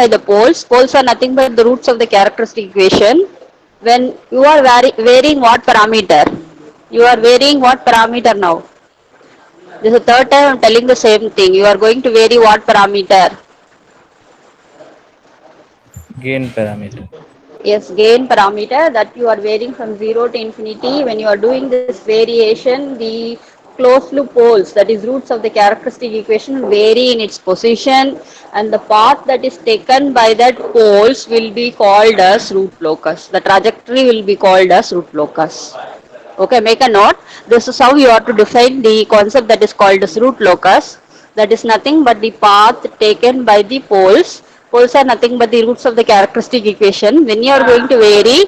by the poles. Poles are nothing but the roots of the characteristic equation. When you are varying what parameter? You are varying what parameter now? This is the third time I am telling the same thing. You are going to vary what parameter? Gain parameter. Yes, gain parameter that you are varying from 0 to infinity. When you are doing this variation, the closed loop poles, that is roots of the characteristic equation, will vary in its position, and the path that is taken by that poles will be called as root locus. The trajectory will be called as root locus. Okay, make a note. This is how you are to define the concept that is called as root locus. That is nothing but the path taken by the poles. Poles are nothing but the roots of the characteristic equation. When you are going to vary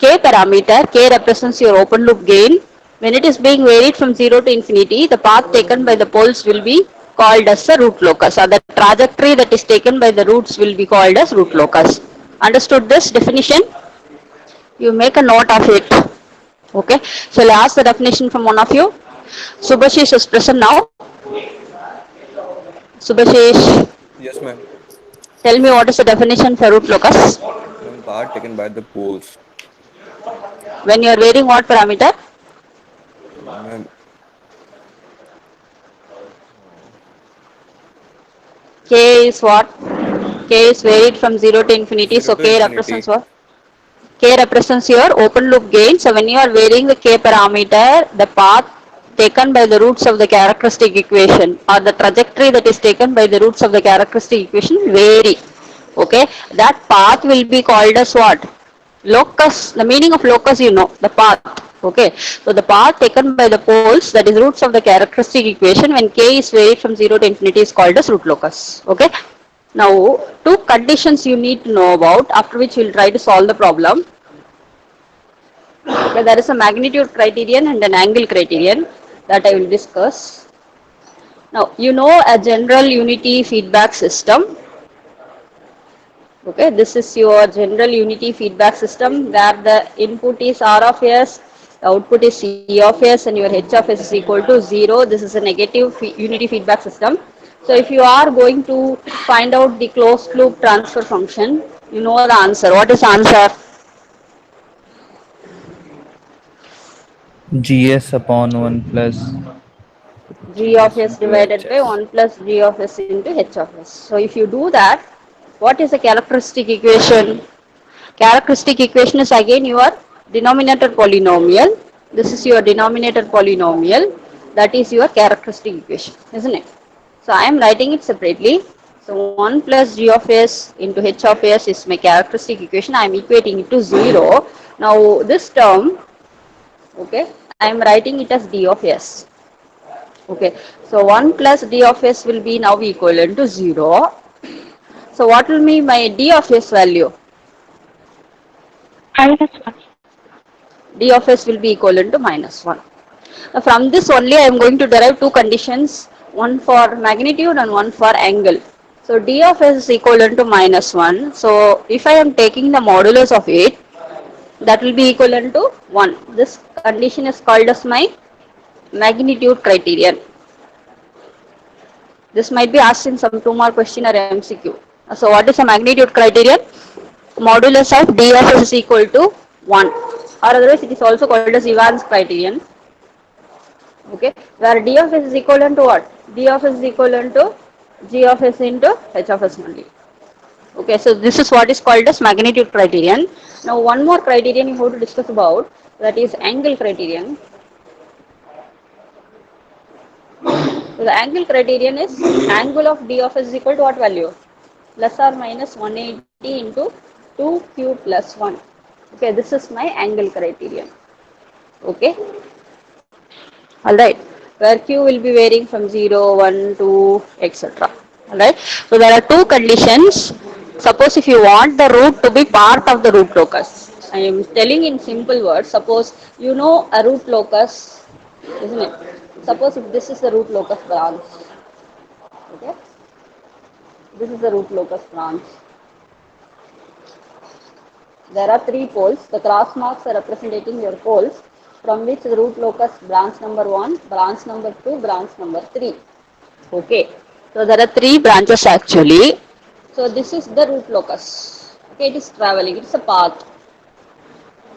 k parameter, k represents your open loop gain. When it is being varied from 0 to infinity, the path taken by the poles will be called as the root locus, or the trajectory that is taken by the roots will be called as root locus. Understood this definition? You make a note of it. Okay, so I'll ask the definition from one of you. Subhashish is present now. Subhashish, Yes, ma'am. tell me what is the definition for root locus? Ma'am, part taken by the poles. When you are varying what parameter? Ma'am, K is what? K is varied from 0 to infinity, 0 so to K represents infinity. what? K represents your open loop gain. So when you are varying the K parameter, the path taken by the roots of the characteristic equation, or the trajectory that is taken by the roots of the characteristic equation vary. Okay, that path will be called as what? Locus. The meaning of locus, you know, the path. Okay, so the path taken by the poles, that is roots of the characteristic equation, when K is varied from 0 to infinity, is called as root locus. Okay, now two conditions you need to know about, after which we will try to solve the problem. Okay, there is a magnitude criterion and an angle criterion that I will discuss. Now, you know a general unity feedback system. Okay, this is your general unity feedback system where the input is R of S, the output is C of S, and your H of S is equal to 0. This is a negative unity feedback system. So, if you are going to find out the closed loop transfer function, you know the answer. What is the answer? GS upon 1 plus G of GS S into divided by HS. 1 plus G of S into H of S. So, if you do that, what is the characteristic equation? Characteristic equation is again your denominator polynomial. This is your denominator polynomial. That is your characteristic equation, isn't it? So, I am writing it separately. So, 1 plus G of S into H of S is my characteristic equation. I am equating it to 0. Now, this term, okay, I am writing it as D of S. Okay, so 1 plus d of s will be now equivalent to 0. So what will be my d of s value? -1. D of s will be equivalent to minus 1. Now from this only I am going to derive two conditions, one for magnitude and one for angle. So d of s is equivalent to minus 1. So if I am taking the modulus of it, that will be equivalent to 1. This condition is called as my magnitude criterion. This might be asked in some 2 mark question or MCQ. So what is the magnitude criterion? Modulus of d of s is equal to 1, or otherwise it is also called as Evans criterion. Okay, where d of s is equivalent to what? D of s is equivalent to g of s into h of s only. Okay, so this is what is called as magnitude criterion. Now one more criterion you have to discuss about, that is angle criterion. So the angle criterion is angle of d of s is equal to what value? Plus or minus 180 into 2q plus 1. Okay, this is my angle criterion. Okay, alright, where q will be varying from 0, 1, 2, etc. Alright, so there are two conditions. Suppose if you want the root to be part of the root locus, I am telling in simple words, suppose you know a root locus, isn't it? Suppose if this is the root locus branch, okay, this is the root locus branch. There are three poles. The cross marks are representing your poles from which the root locus branch number 1, branch number 2, branch number 3. Okay. So there are three branches actually. So this is the root locus. Okay, it is traveling. It's a path.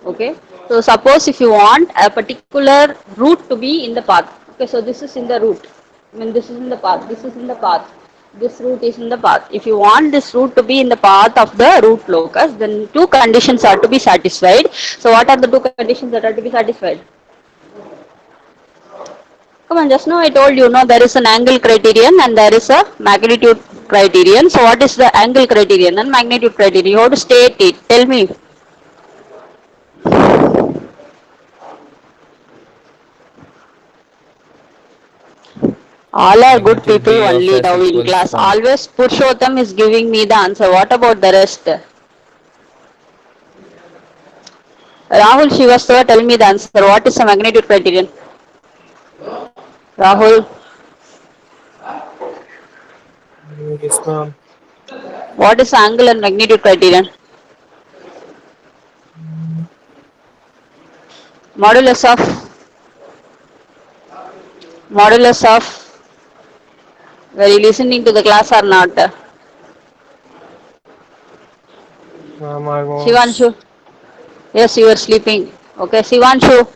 Okay. So suppose if you want a particular route to be in the path. Okay. So this is in the route. I mean this is in the path. This is in the path. This route is in the path. If you want this route to be in the path of the root locus, then two conditions are to be satisfied. So what are the two conditions that are to be satisfied? Come on, just now I told you, no, there is an angle criterion and there is a magnitude criterion. So what is the angle criterion and magnitude criterion? You have to state it. Tell me. All are good Magnitude people B of only S now in equals class. 1. Always Purushottam is giving me the answer. What about the rest? Rahul Shivastava, tell me the answer. What is the magnitude criterion? Rahul, Yes, ma'am. what is the angle and magnitude criterion? Modulus of modulus of. Were you listening to the class or not? Ma'am, I was. Shivanshu. Yes, you are sleeping. Okay, Shivanshu,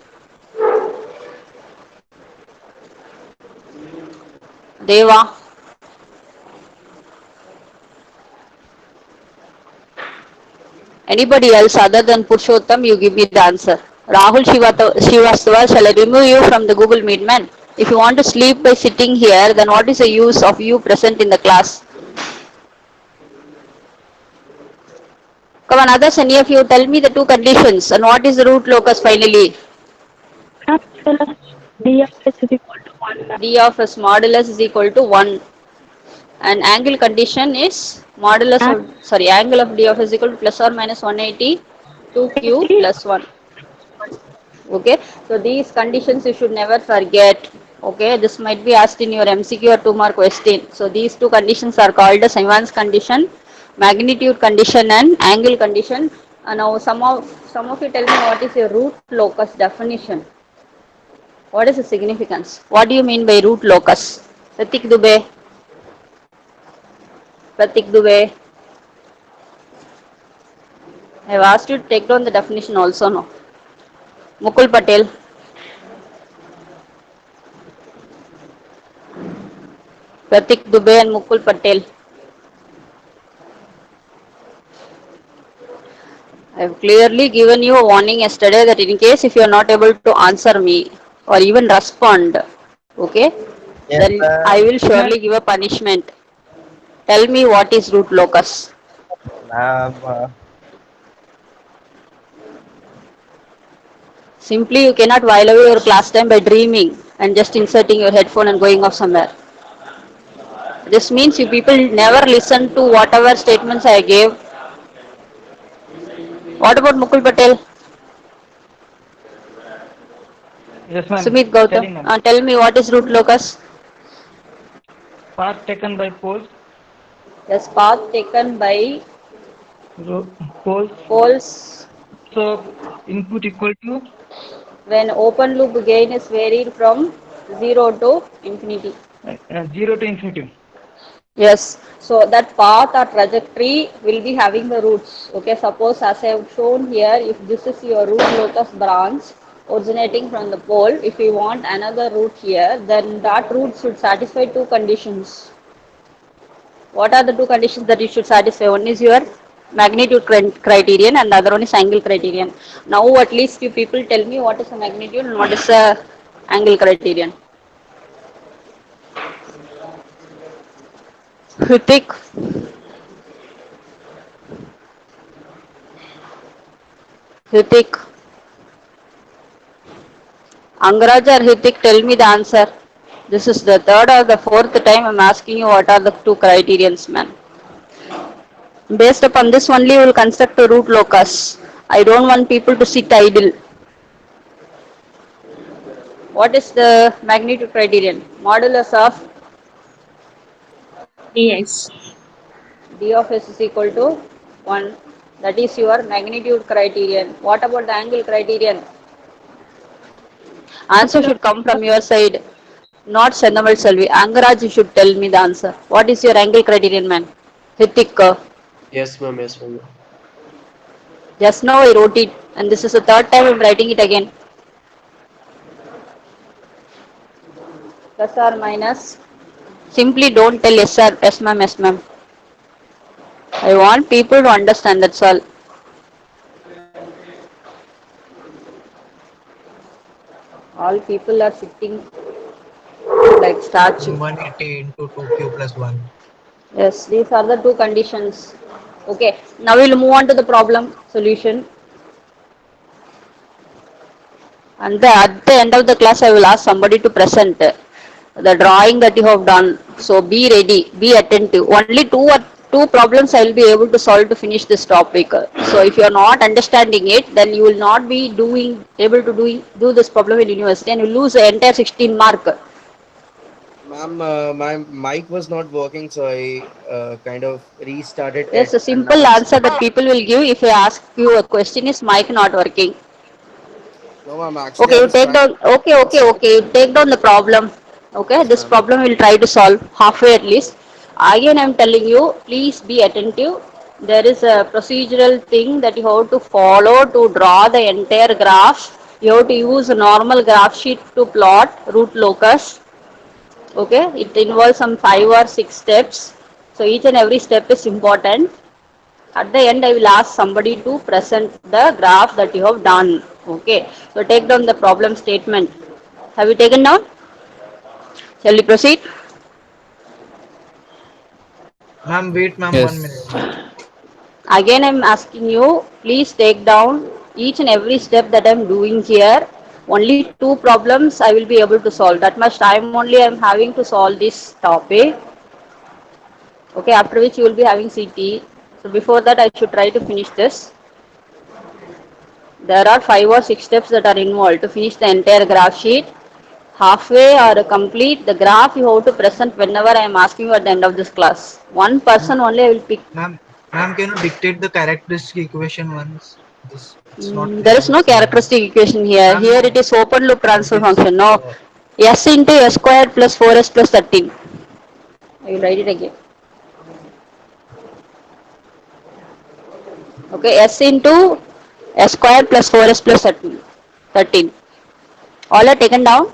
Deva. Anybody else other than Purushottam, you give me the answer. Rahul Shivastava, shall I remove you from the Google Meet, man? If you want to sleep by sitting here, then what is the use of you present in the class? Come on, others, any of you, tell me the two conditions and what is the root locus finally? D of S is equal to 1. D of S modulus is equal to 1 and angle condition is modulus And of, sorry, angle of D of S is equal to plus or minus 180 2q 80 plus 1. Okay, so these conditions you should never forget. Okay, this might be asked in your MCQ or 2 mark question. So these two conditions are called the Simon's condition, magnitude condition and angle condition. Now some of you tell me what is your root locus definition. What is the significance? What do you mean by root locus? Pratik Dubey, Pratik Dubey. I have asked you to take down the definition also, no? Mukul Patel, Pratik Dubey and Mukul Patel. I have clearly given you a warning yesterday that in case if you are not able to answer me or even respond, okay, Yes, then I ma'am. will surely give a punishment. Tell me what is root locus. Ma'am, Simply you cannot while away your class time by dreaming and just inserting your headphone and going off somewhere. This means you people never listen to whatever statements I gave. What about Mukul Patel? Yes, ma'am. Sumit Gautam, Telling ma'am. tell me what is root locus? Path taken by poles, Yes, path taken by poles. poles So input equal to when open loop gain is varied from 0 to infinity. 0 to infinity. Yes, so that path or trajectory will be having the roots. Okay, suppose as I have shown here, if this is your root locus branch originating from the pole, if you want another root here, then that root should satisfy two conditions. What are the two conditions that you should satisfy? One is your magnitude criterion and the other one is angle criterion. Now at least you people tell me what is the magnitude and what is the angle criterion. Hrithik, Hrithik, Angaraj or Hrithik, tell me the answer. This is the third or the fourth time I'm asking you what are the two criterions, man. Based upon this only we will construct a root locus. I don't want people to sit idle. What is the magnitude criterion? Modulus of Yes. d of s is equal to 1. That is your magnitude criterion. What about the angle criterion? Answer should come from your side, not Sendamal Selvi. Angaraj, you should tell me the answer. What is your angle criterion, man? Hitik, Yes, ma'am. Yes, ma'am. just now I wrote it, and this is the third time I'm writing it again. Plus or minus. Simply don't tell yes sir, yes ma'am, yes ma'am. I want people to understand, that's all. All people are sitting like statue. 180 into 2q plus 1. Yes, these are the two conditions. Okay, now we'll move on to the problem solution. And at the end of the class, I will ask somebody to present the drawing that you have done. So be ready, be attentive. Only two problems I will be able to solve to finish this topic. So if you are not understanding it, then you will not be able to do this problem in university, and you lose the entire 16 mark. Ma'am, my mic was not working, so I kind of restarted Yes, it, a and now simple it's answer that people will give if I ask you a question is mic not working. no, ma'am. Actually, Okay, I you was take trying down. Okay, to okay, answer. okay. You take down the problem. Okay, Yes, this ma'am. problem we'll try to solve halfway at least. Again, I'm telling you, please be attentive. There is a procedural thing that you have to follow to draw the entire graph. You have to use a normal graph sheet to plot root locus. Okay, it involves some 5 or 6 steps. So each and every step is important. At the end, I will ask somebody to present the graph that you have done. Okay. So take down the problem statement. Have you taken down? Shall we proceed? Ma'am, wait, ma'am, 1 minute. Yes. Again, I'm asking you, please take down each and every step that I'm doing here. Only two problems I will be able to solve. That much time only I'm having to solve this topic. Okay, after which you will be having CT. So before that, I should try to finish this. There are 5 or 6 steps that are involved to finish the entire graph sheet. Halfway or complete the graph you have to present whenever I am asking you at the end of this class. One person only I will pick. Ma'am, ma'am, can you dictate the characteristic equation once? This it's not There is clear. no characteristic equation here. Ma'am, Here it no. is open loop It transfer is. function. No. S into S squared plus 4S plus 13. I will write it again. Okay. S into S squared plus 4S plus 13. 13. All are taken down.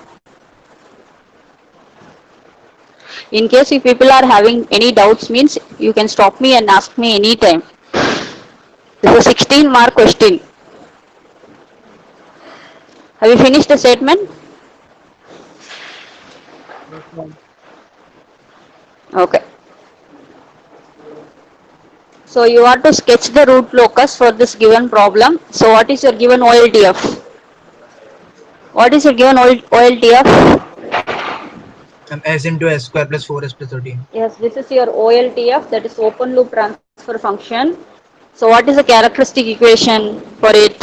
In case if people are having any doubts means you can stop me and ask me anytime. This is a 16 mark question. Have you finished the statement? Yes, ma'am. Okay. So you are to sketch the root locus for this given problem. So what is your given OLTF? What is your given OLTF? S into S square plus 4s plus 13. Yes, this is your OLTF, that is open loop transfer function. So what is the characteristic equation for it?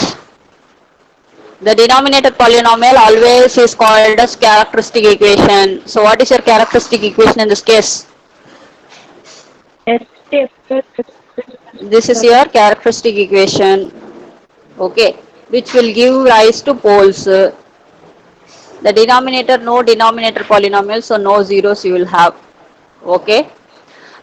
The denominator polynomial always is called as characteristic equation. So what is your characteristic equation in this case? STF plus This is your characteristic equation, okay, which will give rise to poles. The denominator, no denominator polynomial, so no zeros you will have, okay.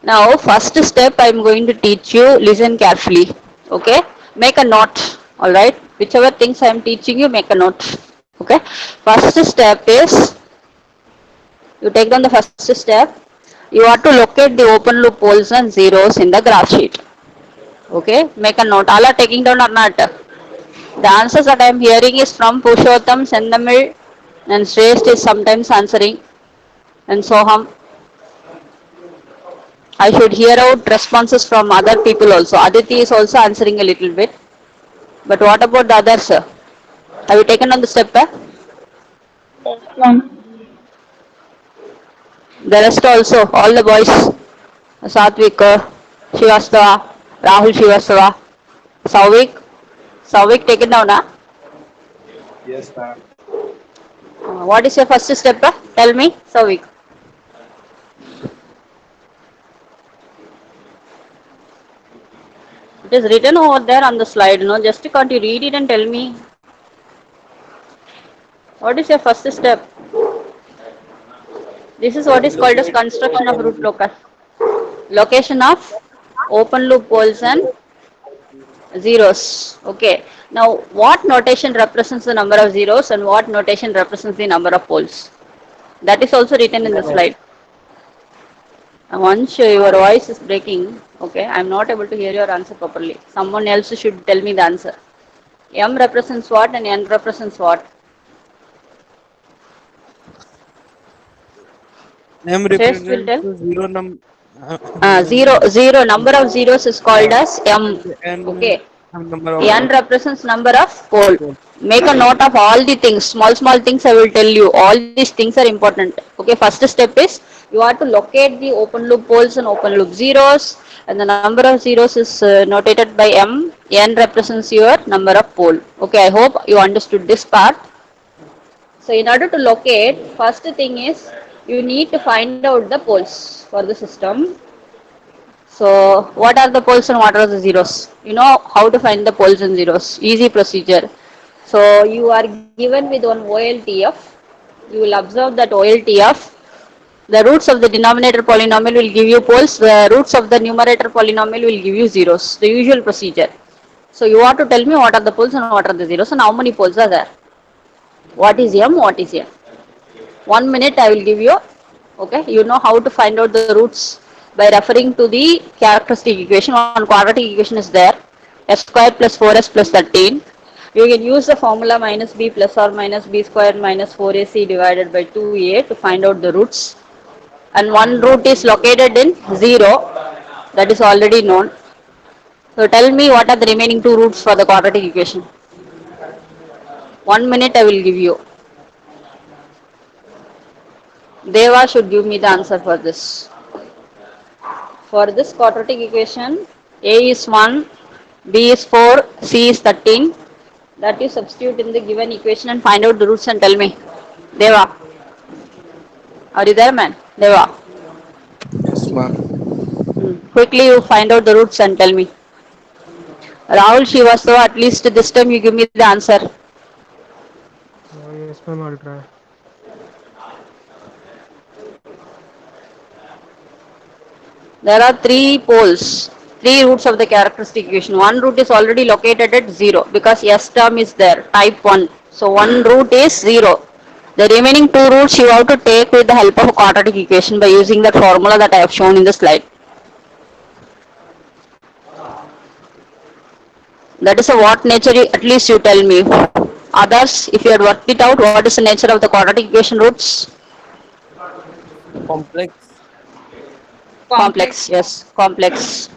Now, first step I am going to teach you, listen carefully, okay. Make a note, alright. Whichever things I am teaching you, make a note, okay. First step is, you take down the first step, you are to locate the open loop poles and zeros in the graph sheet, okay. Make a note, all are taking down or not? The answers that I am hearing is from Pushottam, Sendamil, and Shrest is sometimes answering, and Soham. I should hear out responses from other people also. Aditi is also answering a little bit. But what about the others? Have you taken on the step? Yes, ma'am. The rest also, all the boys. Satvik, Shivastava, Rahul Shivastava, Sauvik. Sauvik taken down, huh? Yes, ma'am. What is your first step? Tell me, Sauvik. It is written over there on the slide, no? Just can't you read it and tell me? What is your first step? This is what is called as Locate construction of open root loop. locus. Location of? Open loop poles and zeros. Okay. Now, what notation represents the number of zeros and what notation represents the number of poles? That is also written in the slide. Once your voice is breaking, okay, I'm not able to hear your answer properly. Someone else should tell me the answer. M represents what and N represents what? M Shreyas will represents tell. zero num Zero number of zeros is called as M. n Okay. number of N represents number of pole. pole. Make a note of all the things, small things I will tell you. All these things are important. Okay, first step is you are to locate the open loop poles and open loop zeros, and the number of zeros is notated by M. N represents your number of pole. Okay, I hope you understood this part. So in order to locate, first thing is you need to find out the poles for the system. So what are the poles and what are the zeros? You know how to find the poles and zeros. Easy procedure. So you are given with one OLTF. You will observe that OLTF. The roots of the denominator polynomial will give you poles. The roots of the numerator polynomial will give you zeros. The usual procedure. So you have to tell me what are the poles and what are the zeros and how many poles are there. What is M? What is N? 1 minute I will give you. Okay, you know how to find out the roots by referring to the characteristic equation. One quadratic equation is there, s square plus 4s plus 13. You can use the formula minus b plus or minus b square minus 4ac divided by 2a to find out the roots. And one root is located in 0, that is already known. So tell me what are the remaining two roots for the quadratic equation. 1 minute I will give you. Deva should give me the answer for this. For this quadratic equation, A is 1, B is 4, C is 13. That you substitute in the given equation and find out the roots and tell me. Deva, are you there, man? Deva, Yes, ma'am. quickly you find out the roots and tell me. Rahul Srivastava, at least this time you give me the answer. Yes, ma'am, I'll try. There are three poles, three roots of the characteristic equation. One root is already located at 0 because S term is there, type 1. So one root is 0. The remaining two roots you have to take with the help of a quadratic equation by using that formula that I have shown in the slide. That is a what nature, at least you tell me. Others, if you had worked it out, what is the nature of the quadratic equation roots? Complex. Complex, yes, complex.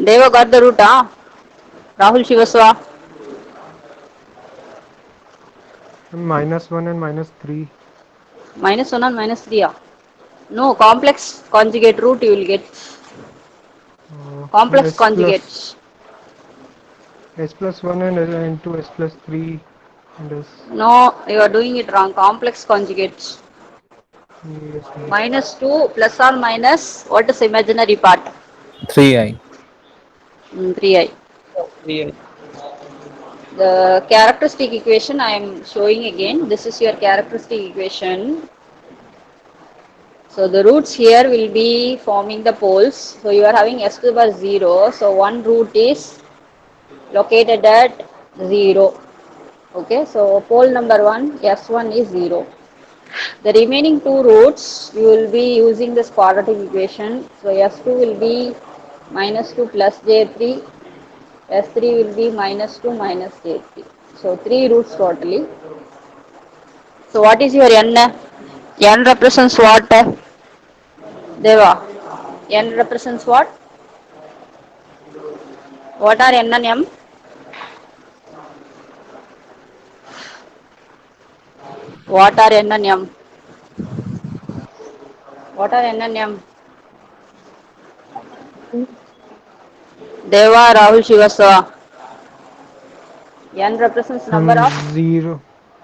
Deva got the root, huh? Rahul Shivaswa. -1 and -3. Minus 1 and minus 3, yeah. No, complex conjugate root you will get. Complex S plus conjugates. S+1 and into S+3 and S. No, you are doing it wrong. Complex conjugates. Yes, ma'am. Minus 2 plus or minus, what is imaginary part? 3i. 3i. Yeah. The characteristic equation I am showing again. This is your characteristic equation. So the roots here will be forming the poles. So you are having s to the power 0. So one root is located at 0. Okay, so pole number 1, s1 is 0. The remaining two roots you will be using this quadratic equation. So s2 will be minus 2 plus j3, s3 will be minus 2 minus j3. So three roots totally. So what is your n? N represents what? Deva. N represents what? What are n and m? What are n and m? What are n and m? Deva, Rahul, Shivasava. N represents number of 0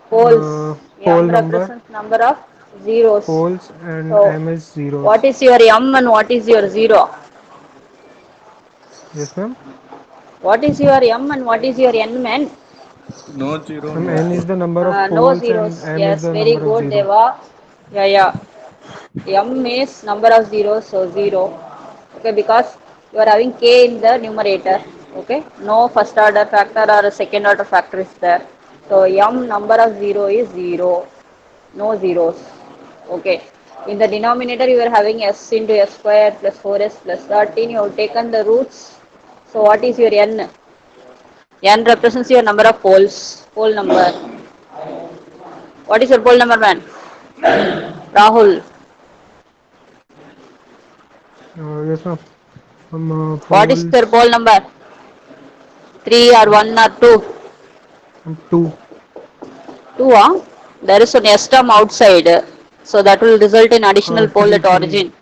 poles. pole M number, represents number of zeros. poles, and So, M is what zeros. is your M and what is your zero? Yes, ma'am. What is your M and what is your N, man? No zero, Ma'am, no N is pole. the number of No poles and zeros. M is Yes, the very number of good, zero. Deva. Yeah, yeah. M is number of zeros, so 0. Okay, because you are having k in the numerator. Okay, no first order factor or a second order factor is there. So m number of 0 is 0, no zeros. Okay, in the denominator you are having s into s square plus 4s plus 13. You have taken the roots. So what is your n? N represents your number of poles, pole number. What is your pole number, man? Rahul. Yes, ma'am. What is your Poles pole number? 3 or 1 or 2? 2. 2, huh? There is an S term outside. So that will result in additional pole 3, at 3. origin.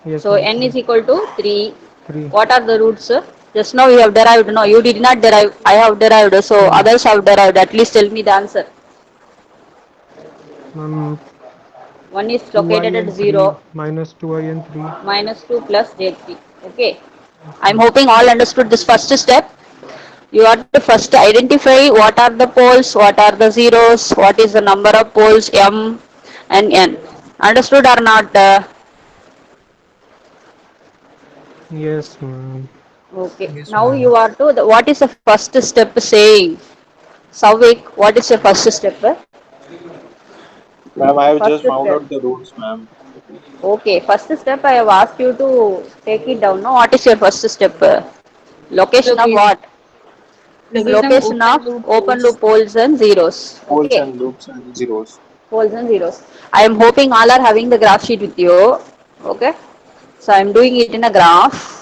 Yes, So ma'am. n 3. is equal to 3. 3. What are the roots? Just now you have derived. No, you did not derive. I have derived. So Ma'am, others have derived. At least tell me the answer. ma'am, One is 2i located at and 3 0, minus 2i and 3. minus 2 plus j3. Okay. Yes, I'm ma'am. hoping all understood this first step. You have to first identify what are the poles, what are the zeros, what is the number of poles m and n. Understood or not? Yes, ma'am. Okay. Yes, Now ma'am. you are to what is the first step saying? Savik, what is the first step? Ma'am, I have First just found step. out the roots, ma'am. Okay. First step I have asked you to take it down. No, what is your first step? Location of Location, what? location Location open of loop open poles. loop poles and zeros. Poles Okay. and loops and zeros. Poles and zeros. I am hoping all are having the graph sheet with you. Okay. So I am doing it in a graph.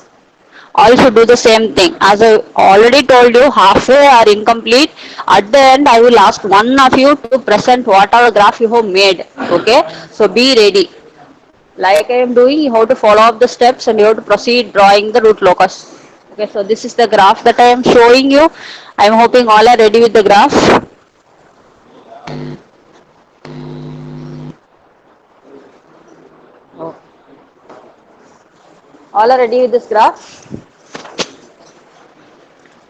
All should do the same thing. As I already told you, halfway are incomplete. At the end, I will ask one of you to present whatever graph you have made. Okay. So be ready. Like I am doing, you have to follow up the steps and you have to proceed drawing the root locus. Okay. So this is the graph that I am showing you. I am hoping all are ready with the graph. Oh. All are ready with this graph?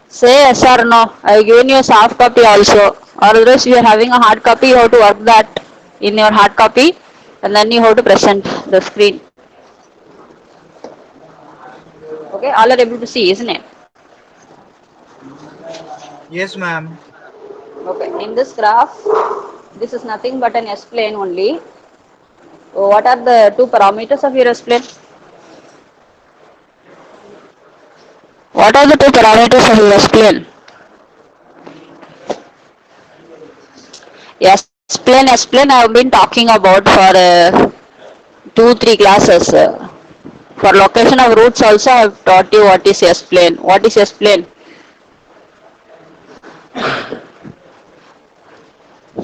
Say yes or no. I have given you a soft copy also. Or else you are having a hard copy, you have to work that in your hard copy and then you have to present the screen. Okay, all are able to see, isn't it? Yes, ma'am. Okay, in this graph, this is nothing but an S plane only. So what are the two parameters of your S plane? What are the two parameters of your S plane? S plane I have been talking about for 2-3 classes. For location of roots also I have taught you what is S plane. What is S plane?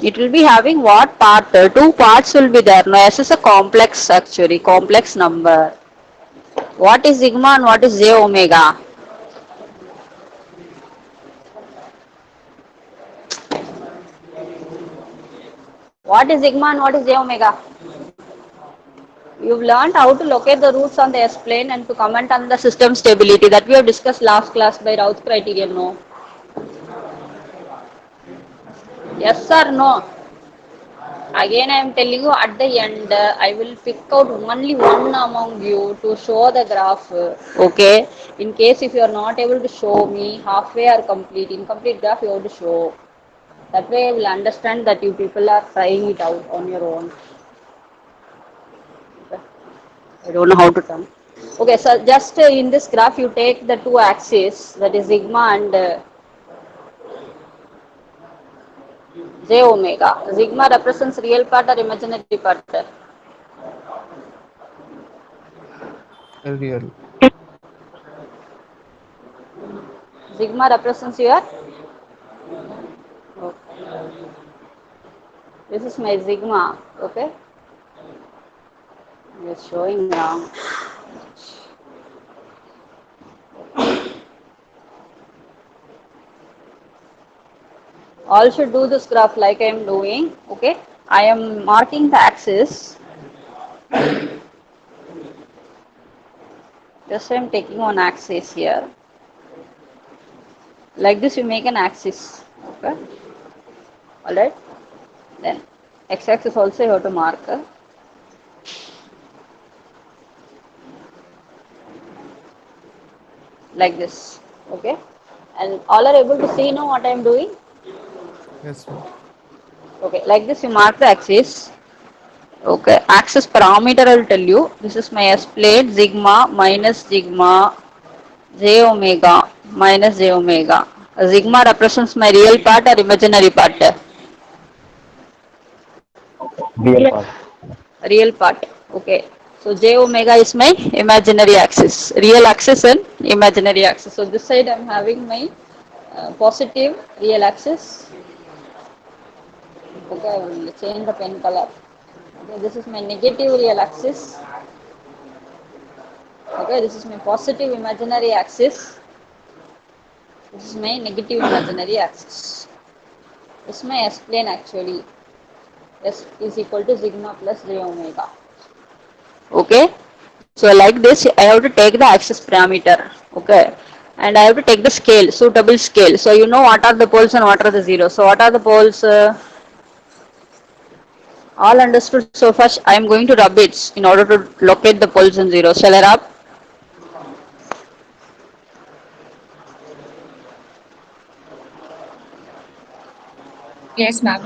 It will be having what part? Two parts will be there. No, S is a complex actually, complex number. What is sigma and what is j omega? What is sigma and what is j omega? You've learned how to locate the roots on the S plane and to comment on the system stability that we have discussed last class by Routh criterion. No? Yes or no? Again, I am telling you at the end, I will pick out only one among you to show the graph. Okay. In case if you are not able to show me halfway or complete, incomplete graph you have to show. That way I will understand that you people are trying it out on your own. Okay. I don't know how to turn. Okay, so just in this graph you take the two axes, that is sigma and j omega. Sigma represents real part or imaginary part. Real. Sigma represents your. This is my sigma. Okay, it's showing wrong. All should do this graph like I am doing. Okay, I am marking the axis. Just I am taking one axis here. Like this, you make an axis. Okay, all right. Then x-axis also you have to mark. like this. Okay, and all are able to see now what I am doing. Yes, ma'am. Okay, like this you mark the axis. Okay, axis parameter I will tell you. This is my S plate, sigma minus sigma j omega minus j omega. Sigma represents my real part or imaginary part? Real part. Real part. Okay. So j omega is my imaginary axis, real axis and imaginary axis. So this side I am having my positive real axis. Okay, I will change the pen color. Okay, this is my negative real axis. Okay, this is my positive imaginary axis. This is my negative imaginary axis. This is my S plane actually. S is equal to sigma plus j omega. Okay, so like this I have to take the axis parameter. Okay, and I have to take the scale, suitable scale. So you know what are the poles and what are the zeros. So what are the poles? All understood so far. I am going to rub it in order to locate the poles and zeros. Shall I rub? Yes, ma'am.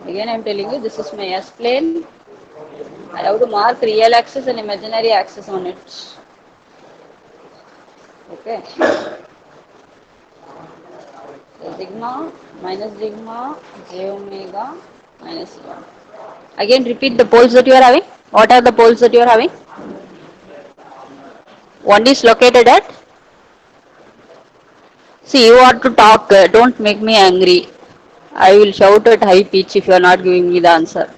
Again I am telling you this is my S plane. I have to mark real axis and imaginary axis on it. Okay. So sigma minus sigma j omega minus sigma. Again repeat the poles that you are having. What are the poles that you are having? One is located at. See, you are to talk. Don't make me angry. I will shout at high pitch if you are not giving me the answer.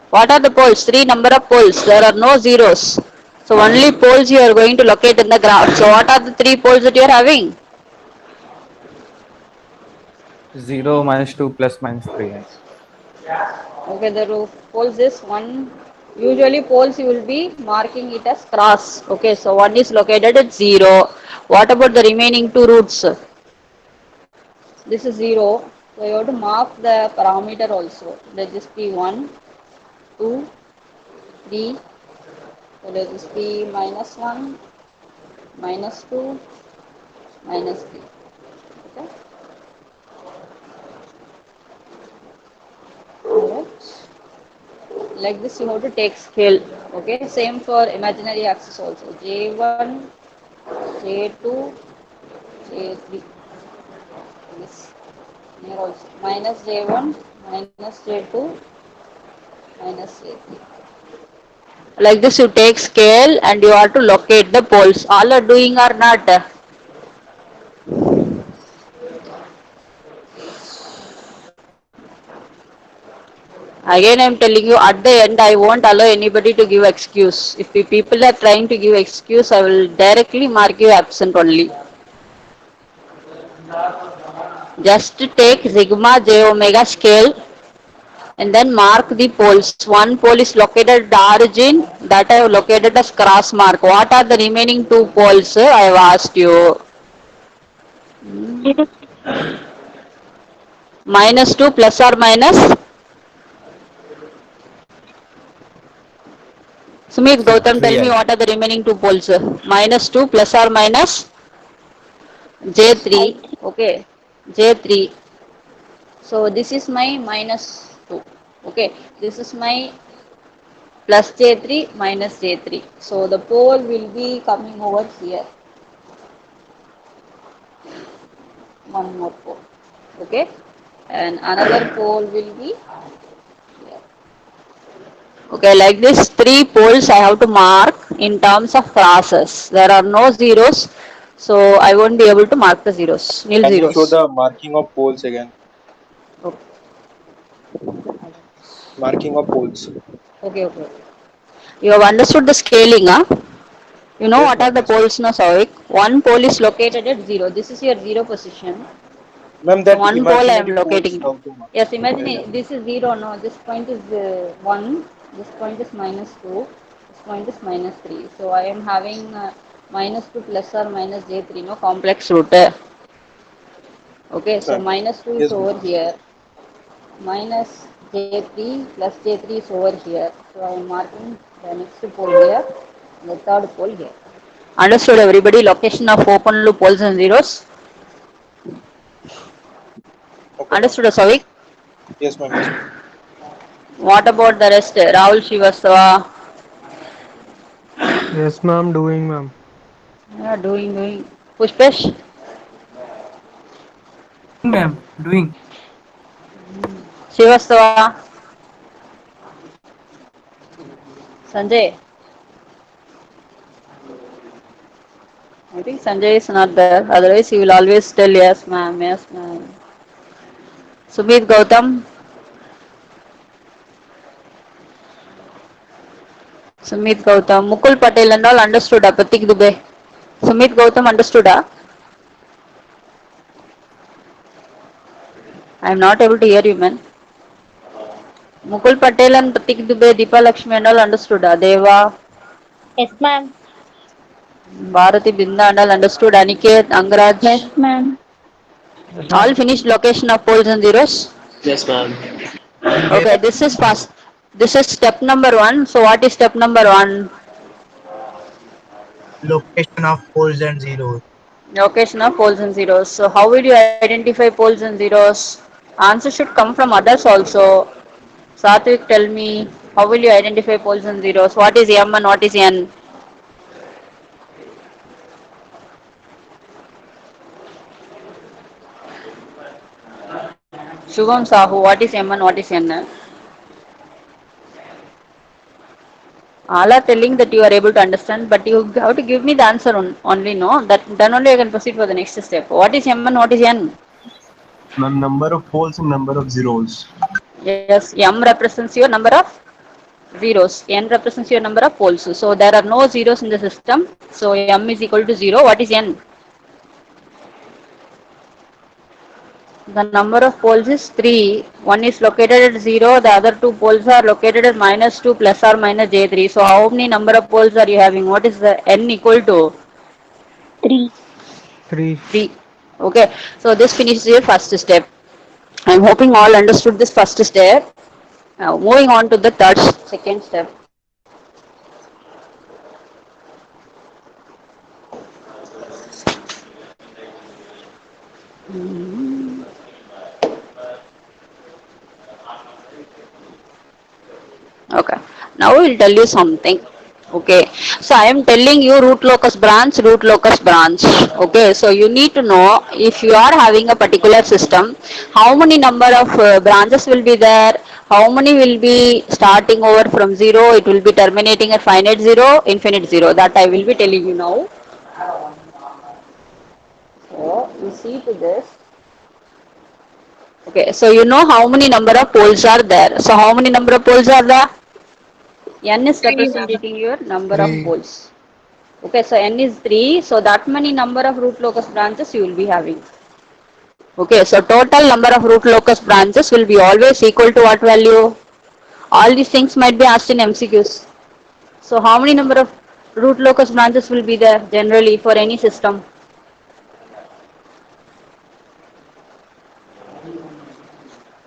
What are the poles? Three number of poles. There are no zeros. So only poles you are going to locate in the graph. So what are the three poles that you are having? 0, -2, plus minus 3i. Okay, the poles is one. Usually poles you will be marking it as cross. Okay, so one is located at 0. What about the remaining two roots? This is 0. So you have to mark the parameter also. Let this be 1, 2, 3. So let this be minus 1, minus 2, minus 3. Okay. Alright. Like this you have to take scale. Okay, same for imaginary axis also. J1, J2, J3. This here also minus J1, minus J2, minus J3. Like this you take scale and you are to locate the poles. All are doing or not? Again I am telling you at the end I won't allow anybody to give excuse. If the people are trying to give excuse I will directly mark you absent only. Just take sigma j omega scale and then mark the poles. One pole is located at the origin, that I have located as cross mark. What are the remaining two poles? I have asked you. Minus 2 plus or minus? Sumit Gautam, tell me 3i. what are the remaining two poles? Minus 2 plus or minus? J3. Okay. J3. So this is my minus 2. Okay. This is my plus J3 minus J3. So the pole will be coming over here. One more pole. Okay. And another pole will be here. Okay, like this three poles I have to mark in terms of crosses. There are no zeros, so I won't be able to mark the zeros, nil Can you show zeros. the marking of poles again? Okay, Marking of poles. okay. You have understood the scaling, huh? You know Yes, what are ma'am. the Yes, ma'am. poles now, Savik? One pole is located at 0. This is your 0 position. Ma'am, So that one pole I am imaginary poles, locating. how to mark? Yes, Tell imagine me. this is 0, no, this point is 1, this point is minus 2, this point is minus 3. So I am having minus 2 plus or minus j3, no, complex root. Okay, Yes, so ma'am. minus 2 is Yes, ma'am. over here, minus J3 plus J3 is over here. So I am marking the next pole here, the third pole here. Understood everybody? Location of open loop poles and zeros. Okay, ma'am. Understood Savik? Yes, ma'am. Yes, ma'am. What about the rest? Rahul Srivastava. Yes, ma'am. Doing, ma'am. Yeah, doing. Pushpesh. Ma'am, doing. Srivastava. Sanjay. I think Sanjay is not there. Otherwise, he will always tell yes, ma'am, yes, ma'am. Sumit Gautam. Sumit Gautam. Mukul Patel and all understood. Pratik Dubey. Sumit Gautam understood. I am not able to hear you, man. Mukul Patel and Pratik Dubey, Deepa Lakshmi and all understood. Deva, Yes, ma'am. Bharati Binda and all understood. Aniket, Yes, Angraj. ma'am. Yes, All ma'am. finished location of poles and zeros. Yes, ma'am. Yes. Okay, this is fast. This is step number 1. So what is step number 1? Location of poles and zeros. Location of poles and zeros. So how will you identify poles and zeros? Answer should come from others also. Satvik, tell me, how will you identify poles and zeros? What is M and what is N? Shubham Sahu, what is M and what is N? All are telling that you are able to understand, but you have to give me the answer only, no? That then only I can proceed for the next step. What is M and what is N? Ma'am, number of poles and number of zeros. Yes, M represents your number of zeros. N represents your number of poles. So there are no zeros in the system. So M is equal to 0. What is N? The number of poles is 3. One is located at 0. The other two poles are located at -2 plus or minus J3. So how many number of poles are you having? What is the N equal to? 3. 3. 3. Okay. So this finishes your first step. I'm hoping all understood this first step. Now moving on to the second step. Okay. Now we'll tell you something. Okay. So I am telling you root locus branch, root locus branch. Okay. So you need to know if you are having a particular system, how many number of branches will be there, how many will be starting over from 0, it will be terminating at finite 0, infinite 0. That I will be telling you now. So you see to this. Okay. So you know how many number of poles are there. So how many number of poles are there? N is 3, ma'am. representing your number of 3. poles. Okay, so N is 3, so that many number of root locus branches you will be having. Okay, so total number of root locus branches will be always equal to what value? All these things might be asked in MCQs. So how many number of root locus branches will be there generally for any system?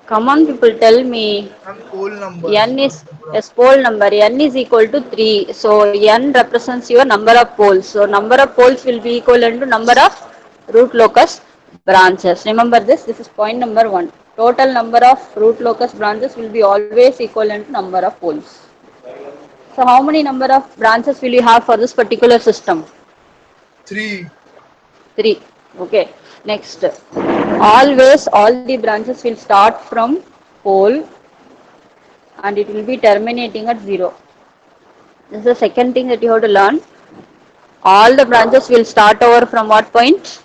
Come on people, tell me. And pole numbers. N is a pole number. N is equal to 3. So N represents your number of poles. So number of poles will be equivalent to number of root locus branches. Remember this. This is point number 1. Total number of root locus branches will be always equivalent to number of poles. So how many number of branches will you have for this particular system? 3. 3. Okay. Next. Always all the branches will start from pole and it will be terminating at 0. This is the second thing that you have to learn. All the branches will start over from what point?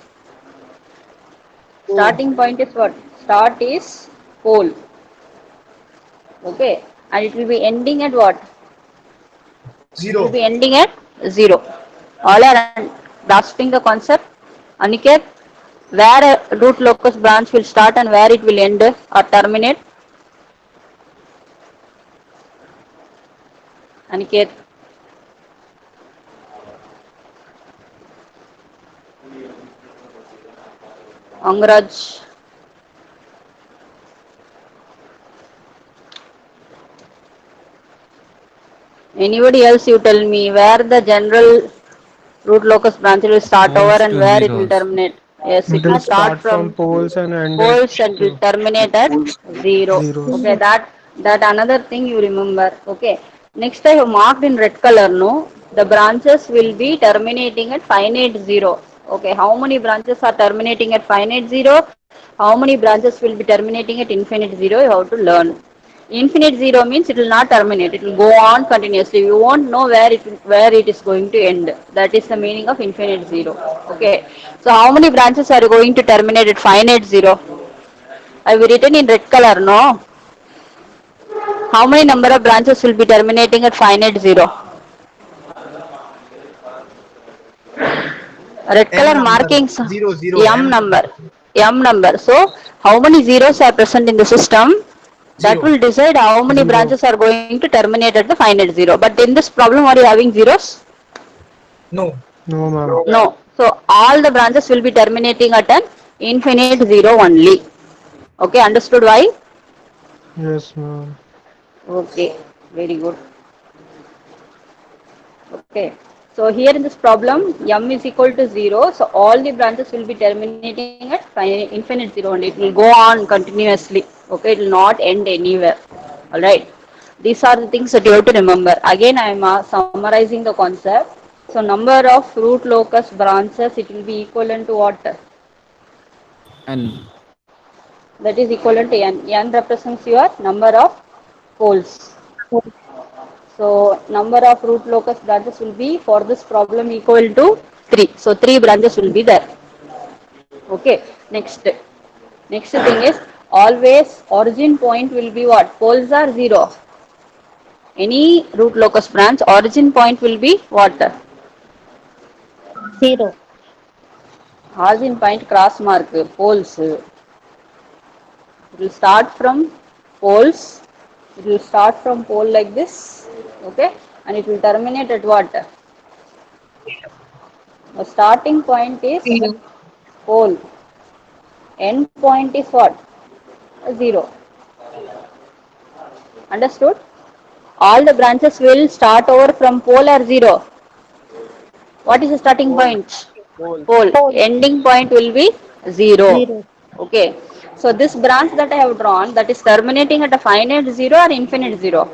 Pole. Starting point is what? Start is pole. Okay. And it will be ending at what? It will 0. be ending at 0. All are grasping the concept. Aniket, where a root locus branch will start and where it will end or terminate? Aniket. Angraj. Anybody else you tell me where the general root locus branch will start over Poles and to where it will zeros. terminate. Yes, It it will will start start from from poles and end at poles and will terminate at zero. zeros. Okay, that another thing you remember. Okay. Next I have marked in red color. No, the branches will be terminating at finite zero. Okay, how many branches are terminating at finite zero? How many branches will be terminating at infinite zero? You have to learn. Infinite zero means it will not terminate. It will go on continuously. You won't know where it is going to end. That is the meaning of infinite zero. Okay. So how many branches are going to terminate at finite zero? I have written in red color. No. How many number of branches will be terminating at finite zero? Red M color number. markings. Zero, zero. M M number. number. M number. So how many zeros are present in the system? That Zero. will decide how many Zero. branches are going to terminate at the finite zero. But in this problem, are you having zeros? No. No, ma'am. No. So all the branches will be terminating at an infinite zero only. Okay, understood why? Yes, ma'am. Okay, very good. Okay. So here in this problem, m is equal to 0. So all the branches will be terminating at infinite 0 only. It will go on continuously. Okay, it will not end anywhere. Alright. These are the things that you have to remember. Again, I am summarizing the concept. So number of root locus branches, it will be equivalent to what? N. That is equivalent to n. N represents your number of poles. So number of root locus branches will be for this problem equal to 3. So 3 branches will be there. Okay. Next thing is always origin point will be what? Poles are 0. Any root locus branch origin point will be what? 0. Origin point cross mark poles. It will start from poles. It will start from pole like this. Okay. And it will terminate at what? The starting point is 0. pole. End point is what? 0. Understood? All the branches will start over from pole or 0. What is the starting Pole. point? Pole. Pole. Pole. Ending point will be 0. 0. Okay. So this branch that I have drawn, that is terminating at a finite 0 or infinite 0?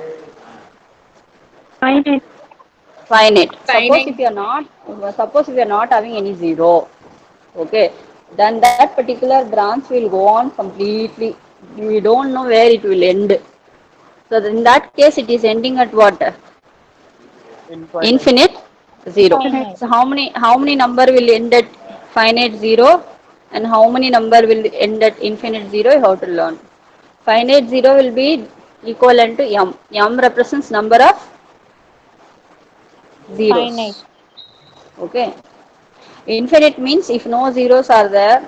Finite. Finite. Finite. Suppose if you are not having any 0, okay, then that particular branch will go on completely. We don't know where it will end. So in that case, it is ending at what? Infinite. Infinite 0. Finite. So how many number will end at finite 0 and how many number will end at infinite 0? You have to learn. Finite 0 will be equivalent to m. M represents number of Finite. zeros. Okay. Infinite means if no zeros are there,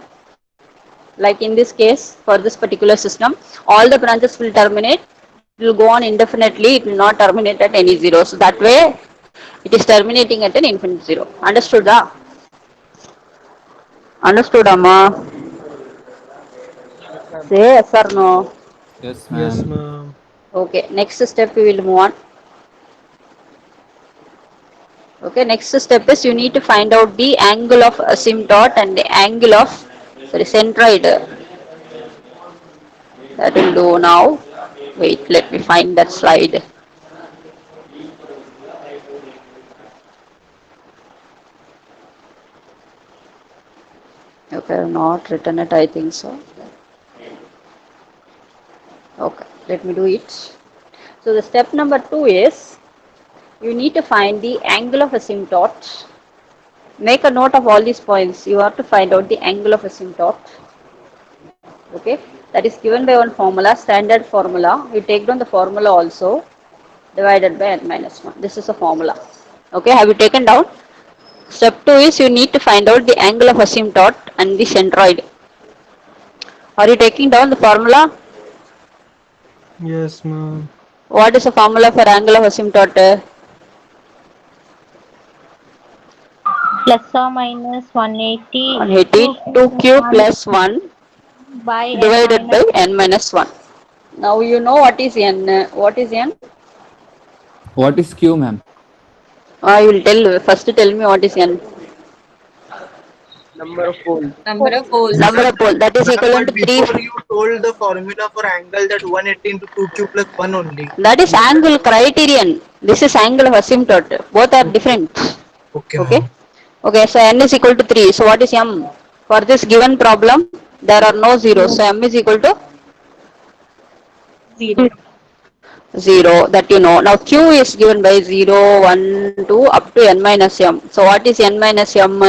like in this case for this particular system, all the branches will terminate. It will go on indefinitely. It will not terminate at any zero. So that way, it is terminating at an infinite zero. Understood? Understood, Amma? Yes, ma'am. Say yes or no. Yes, Yes, ma'am. ma'am. Okay. Next step we will move on. Okay. Next step is you need to find out the angle of asymptote and the angle of centroid. That will do now. Wait. Let me find that slide. Okay, I have not written it, I think so. Okay, let me do it. So the step number 2 is you need to find the angle of asymptote. Make a note of all these points. You have to find out the angle of asymptote. Okay, that is given by one formula, standard formula. You take down the formula also, divided by n minus 1. This is a formula. Okay, have you taken down? Step 2 is you need to find out the angle of asymptote and the centroid. Are you taking down the formula? Yes, ma'am. What is the formula for angle of asymptote? Plus or minus 180 180 2 2q plus 1 by n divided minus by n minus 1. Now you know what is n. What is n? What is Q, ma'am? I will tell. First, tell me what is n. Number of poles. Number of holes. Number of pole. That is Ma'am, equivalent but to 3. before you told the formula for angle that 180 into 2q plus 1 only. That is angle criterion. This is angle of asymptote. Both are Okay. different. Okay, Okay. ma'am. Okay. So n is equal to 3. So what is m? For this given problem, there are no zeros. So m is equal to 0. 0. That you know. Now q is given by 0, 1, 2 up to n minus m. So what is n minus m?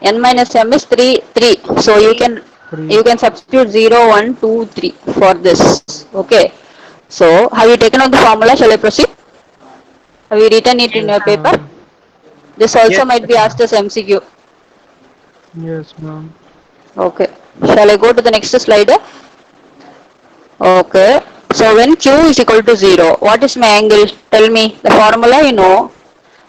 N minus m is 3, 3. So you 3. you 3. can substitute 0, 1, 2, 3 for this. Okay. So have you taken out the formula? Shall I proceed? Have you written it in Yes, your paper? ma'am. This also Yes, might be ma'am. asked as MCQ. Yes, ma'am. Okay. Shall I go to the next slide? Okay. So when Q is equal to 0, what is my angle? Tell me. The formula you know.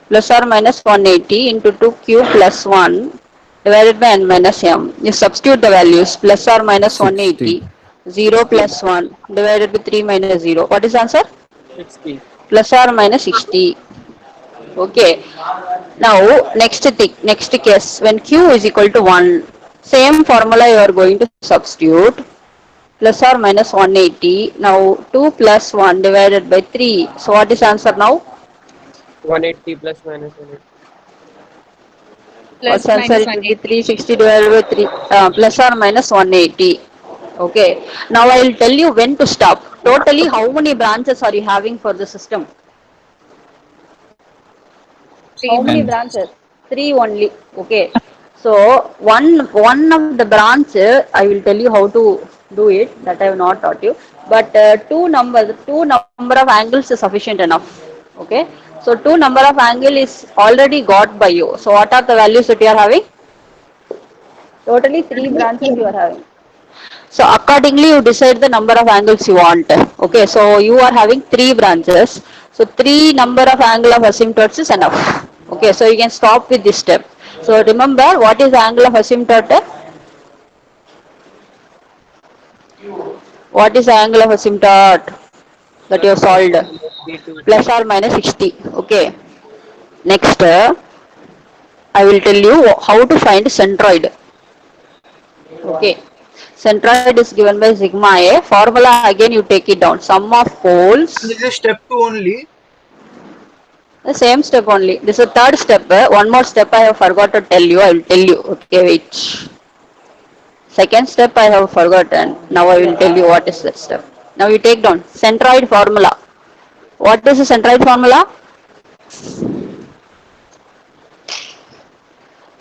Plus or minus 180 into 2Q plus 1 divided by n minus m. You substitute the values. Plus or minus 60. 180. 0 plus 1 divided by 3 minus 0. What is the answer? 60. Plus or minus 60. Okay. Now, next case, when q is equal to 1, same formula you are going to substitute, plus or minus 180. Now, 2 plus 1 divided by 3. So, what is answer now? 180 plus minus 180. What's Plus answer? minus It will be 180. 360 divided by 3, plus or minus 180. Okay. Now, I will tell you when to stop. Totally, how many branches are you having for the system? 3 How many N. branches. branches? Three only. Okay. So one of the branch I will tell you how to do it. That I have not taught you. But two number of angles is sufficient enough. Okay. So two number of angle is already got by you. So what are the values that you are having? Totally three branches you are having. So accordingly, you decide the number of angles you want. Okay, so you are having three branches. So three number of angle of asymptotes is enough. Okay, so you can stop with this step. So remember, what is the angle of asymptote? What is the angle of asymptote that you Plus have or solved? minus 3 to Plus 2. or minus 60. Okay. Next, I will tell you how to find centroid. Okay. Centroid is given by sigma a. Formula again you take it down. Sum of And poles. this is step 2 only. The same step only. This is the third step. One more step I have forgot to tell you. I will tell you. Okay, wait. Second step I have forgotten. Now I will tell you what is that step. Now you take down centroid formula. What is the centroid formula?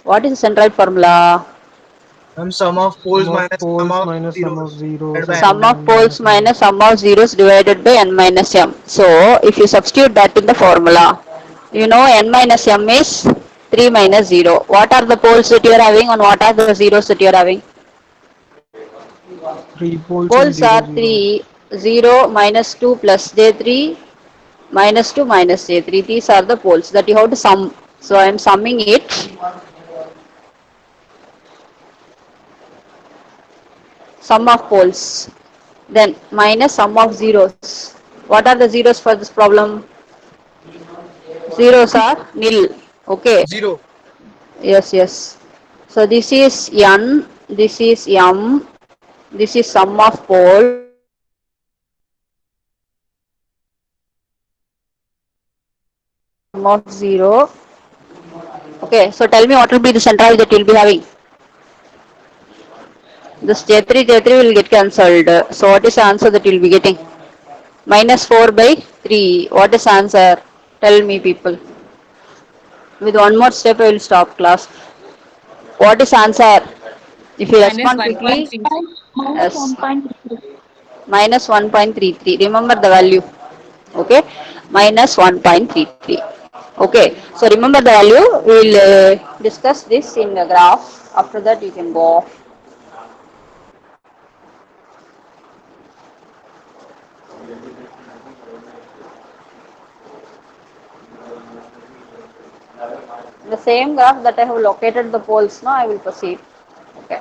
What is the centroid formula? And sum of Sum poles of minus sum poles of minus sum of zeros divided zeros by n. Sum upon of n poles minus m. minus sum of zeros divided by n minus m. So if you substitute that in the formula, you know n minus m is 3 minus 0. What are the poles that you are having and what are the zeros that you are having? 3 poles and Poles 0 are zeros. 3, 0, minus 2 plus J3, minus 2 minus J3. These are the poles that you have to sum. So I am summing it. Sum of poles. Then minus sum of zeros. What are the zeros for this problem? Zeros are nil. Okay. 0. Yes, yes. So this is n, this is m, this is sum of poles. Sum of 0. Okay, so tell me what will be the centroid that you will be having. This J3 will get cancelled. So what is the answer that you will be getting? Minus 4 by 3. What is the answer? Tell me people. With one more step I will stop class. What is the answer? If you Minus respond quickly, 1.33. yes. Minus 1.33. Remember the value. Okay. Minus 1.33. Okay. So remember the value. We will discuss this in the graph. After that you can go off. The same graph that I have located the poles now, I will proceed. Okay.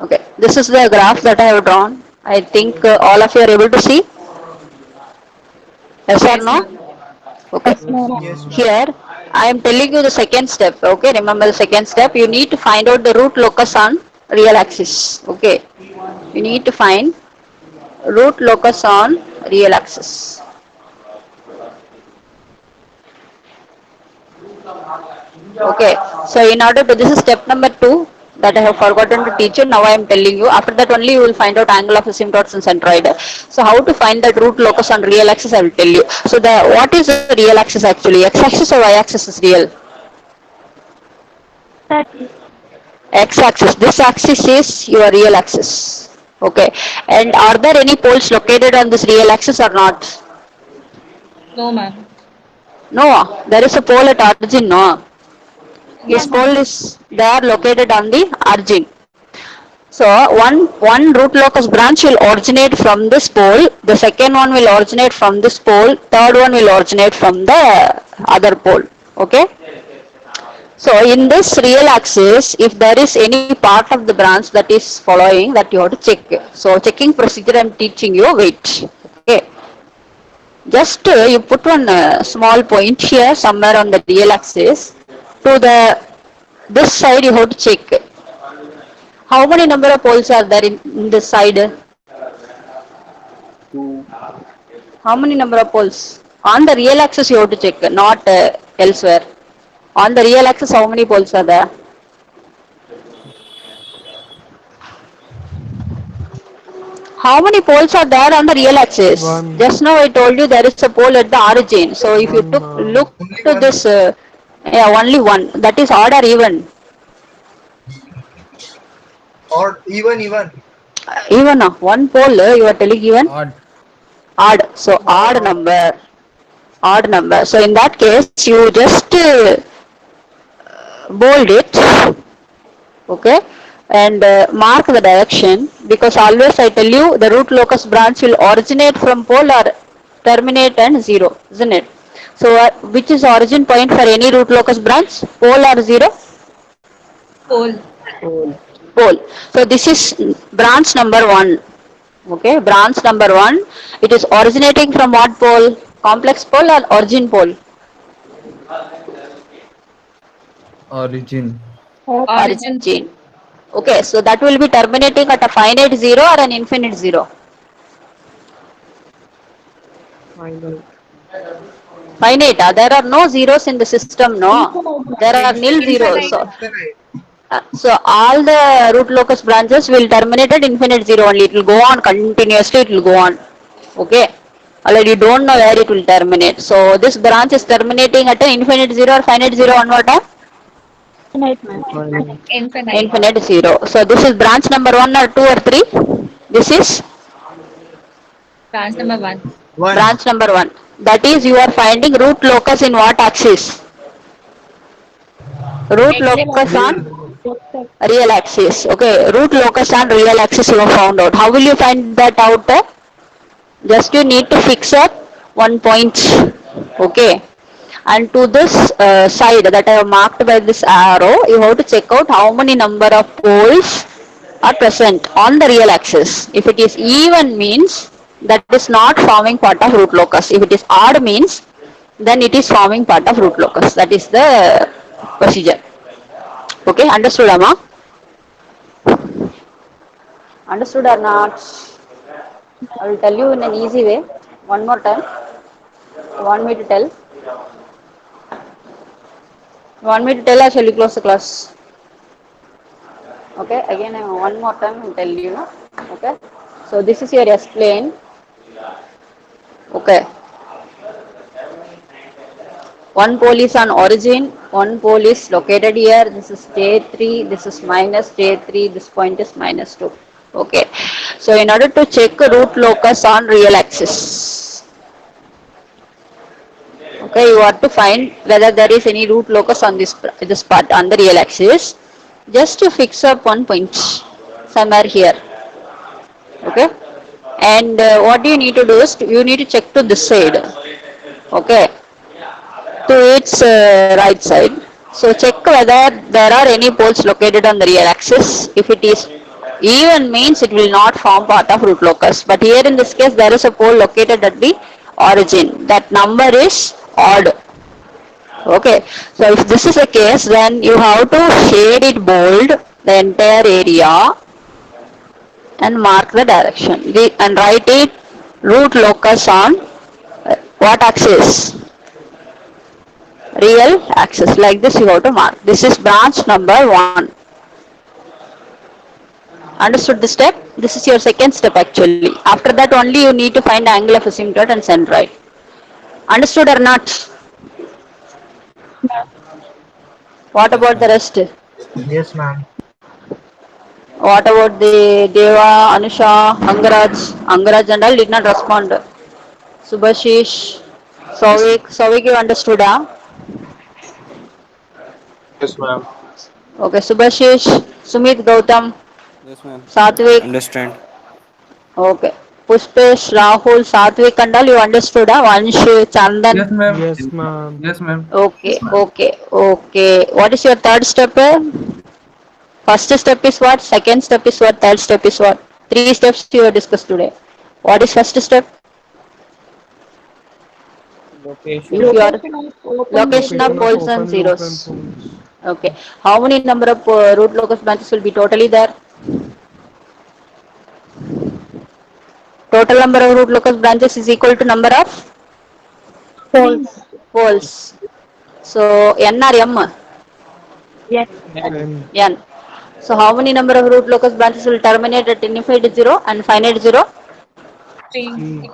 Okay, this is the graph that I have drawn. I think all of you are able to see. Yes or Yes, no? ma'am. Okay. Yes, ma'am. Here, I am telling you the second step. Okay, remember the second step. You need to find out the root locus on real axis. Okay, you need to find root locus on real axis. Okay, so in order to, this is step number 2 that I have forgotten to teach you. Now I am telling you. After that only you will find out angle of asymptotes and centroid. So how to find that root locus on real axis I will tell you. So the what is the real axis actually? X axis or y axis is real? X axis. This axis is your real axis. Okay. And are there any poles located on this real axis or not? No, ma'am. No. There is a pole at origin. No. Yes, Yes, pole ma'am. is there located on the origin. So one root locus branch will originate from this pole. The second one will originate from this pole. Third one will originate from the other pole. Okay. So in this real axis, if there is any part of the branch that is following, that you have to check. So checking procedure I am teaching you. Wait. Okay. Just you put one small point here somewhere on the real axis. To the this side you have to check. How many number of poles are there in this side? Two. How many number of poles? On the real axis you have to check, not elsewhere. On the real axis, how many poles are there? How many poles are there on the real axis? One. Just now I told you there is a pole at the origin. So if you One, look Only to one. this, yeah, only one. That is odd or even? Or even. Even one pole. You are telling even? Odd. Odd. So Odd. odd number. Odd number. So in that case, you just bold it, okay, and mark the direction, because always I tell you the root locus branch will originate from pole or terminate and 0, isn't it? So which is origin point for any root locus branch? Pole or 0? Pole. Pole. Pole. So this is branch number 1. Okay, branch number 1. It is originating from what pole? Complex pole or origin pole? Origin. Origin. Origin. Okay, so that will be terminating at a finite 0 or an infinite 0? Final. Finite. There are no zeros in the system, no. There are nil zeros. Infinite. Infinite. So all the root locus branches will terminate at infinite 0 only. It will go on continuously. It will go on. Okay. Already you don't know where it will terminate. So this branch is terminating at an infinite 0 or finite 0 one more time? Final. Infinite. Infinite 0. So this is branch number 1 or 2 or 3? This is Branch number 1. One. branch number 1. That is, you are finding root locus in what axis? Root X locus Real. on real axis. Okay, root locus on real axis you have found out. How will you find that out? Just you need to fix up one point. Okay. And to this side that I have marked by this arrow, you have to check out how many number of poles are present on the real axis. If it is even means that is not forming part of root locus. If it is odd means then it is forming part of root locus. That is the procedure. Okay, understood, Amma? Understood or not? I will tell you in an easy way. One more time. You want me to tell? You want me to tell or shall we close the class? Okay, again one more time I will tell you. Okay, so this is your S plane. Okay. One pole is on origin, one pole is located here, this is J3, this is minus J3, this point is minus 2. Okay. So in order to check root locus on real axis, okay, you have to find whether there is any root locus on this part on the real axis. Just to fix up one point somewhere here. Okay. And what you need to do is you need to check to this side. Okay. To its right side. So check whether there are any poles located on the real axis. If it is even means it will not form part of root locus. But here in this case there is a pole located at the origin. That number is odd. Okay. So if this is the case, then you have to shade it bold the entire area and mark the direction. And write it root locus on what axis? Real axis. Like this you have to mark. This is branch number 1. Understood this step? This is your second step actually. After that only you need to find angle of asymptote and centroid. Understood or not? What about the rest? Yes, ma'am. What about the Deva, Anusha, Angaraj? Angaraj and all did not respond. Subhashish, Souvik you understood, huh? Yes, ma'am. Okay, Subhashish, Sumit, Gautam, Yes, ma'am. Satvik. Understand. Okay. Pushpesh, Rahul, Satvik and all you understood, huh? Vansh, Chandan. Yes, ma'am. Yes, ma'am. Yes, ma'am. Okay, okay. What is your third step? First step is what? Second step is what? Third step is what? 3 steps you have discussed today. What is first step? If Location. you are Location location of of poles and open loop and zeros. poles. Okay. How many number of root locus branches will be totally there? Total number of root locus branches is equal to number of Poles. poles. So n or m? Yes. N. N. So how many number of root locus branches will terminate at infinite 0 and finite 0? 3. 3.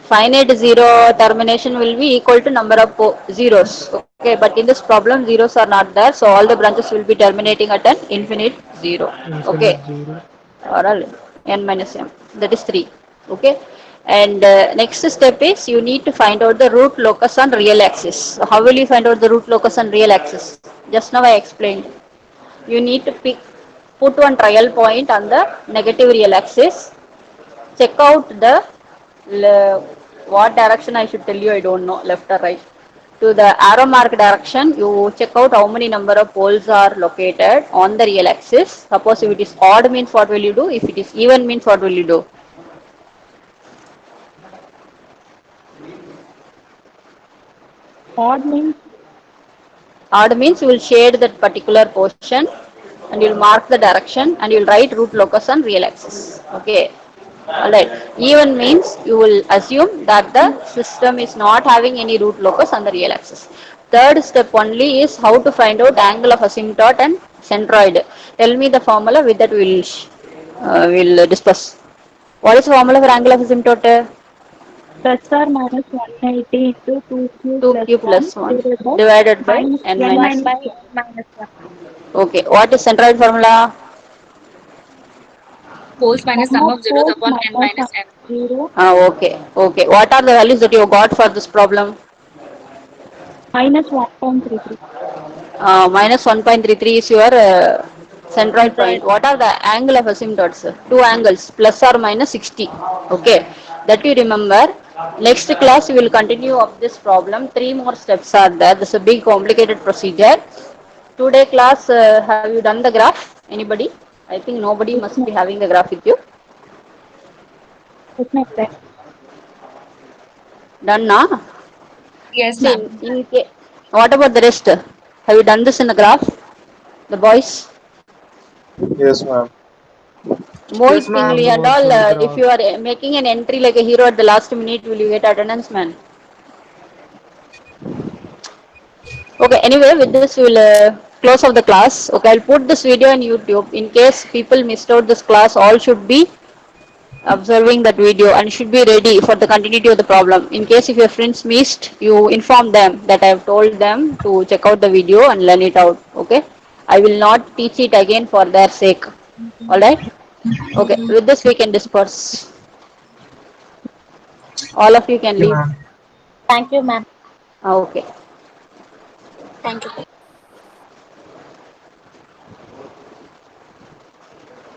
Finite 0 termination will be equal to number of zeros. Okay, but in this problem zeros are not there, so all the branches will be terminating at an infinite 0. Okay, Infinite 0. or n minus m, that is 3. Okay, and next step is you need to find out the root locus on real axis. So how will you find out the root locus on real axis? Just now I explained. You need to put one trial point on the negative real axis. Check out the what direction I should tell you, I don't know, left or right. To the arrow mark direction, you check out how many number of poles are located on the real axis. Suppose if it is odd means what will you do? If it is even means what will you do? Odd means Odd means you will shade that particular portion and you will mark the direction and you will write root locus on real axis. Okay. Alright. Even means you will assume that the system is not having any root locus on the real axis. Third step only is how to find out angle of asymptote and centroid. Tell me the formula, with that we'll discuss. What is the formula for angle of asymptote? plus or minus 180 into 2q 2q plus 1 plus 1 divided by minus n n minus. by minus 1. Okay. What is centroid formula? Poles minus Sum sum of of zeros poles upon n minus minus n. 0 Okay. What are the values that you got for this problem? minus 1.33. Minus 1.33 is your centroid point. Centroid. What are the angle of asymptotes? Two angles, plus or minus 60. Okay, that you remember. Next class we will continue of this problem. 3 more steps are there. This is a big complicated procedure. Today class, have you done the graph? Anybody? I think nobody It's must not, be having the graph with you. it's not that. Done, na? Yes, See, ma'am. what about the rest? Have you done this in the graph? The boys? Yes, ma'am. Yes, Mohit ma'am. Pingley Done and works all, on the if graph. you are making an entry like a hero at the last minute, will you get attendance, man? Okay, anyway, with this we will close of the class. Okay, I'll put this video on YouTube. In case people missed out this class, all should be observing that video and should be ready for the continuity of the problem. In case if your friends missed, you inform them that I have told them to check out the video and learn it out. Okay, I will not teach it again for their sake. Alright? Okay, with this we can disperse. All of you can Thank you, leave. ma'am. Thank you, ma'am. Okay. Thank you.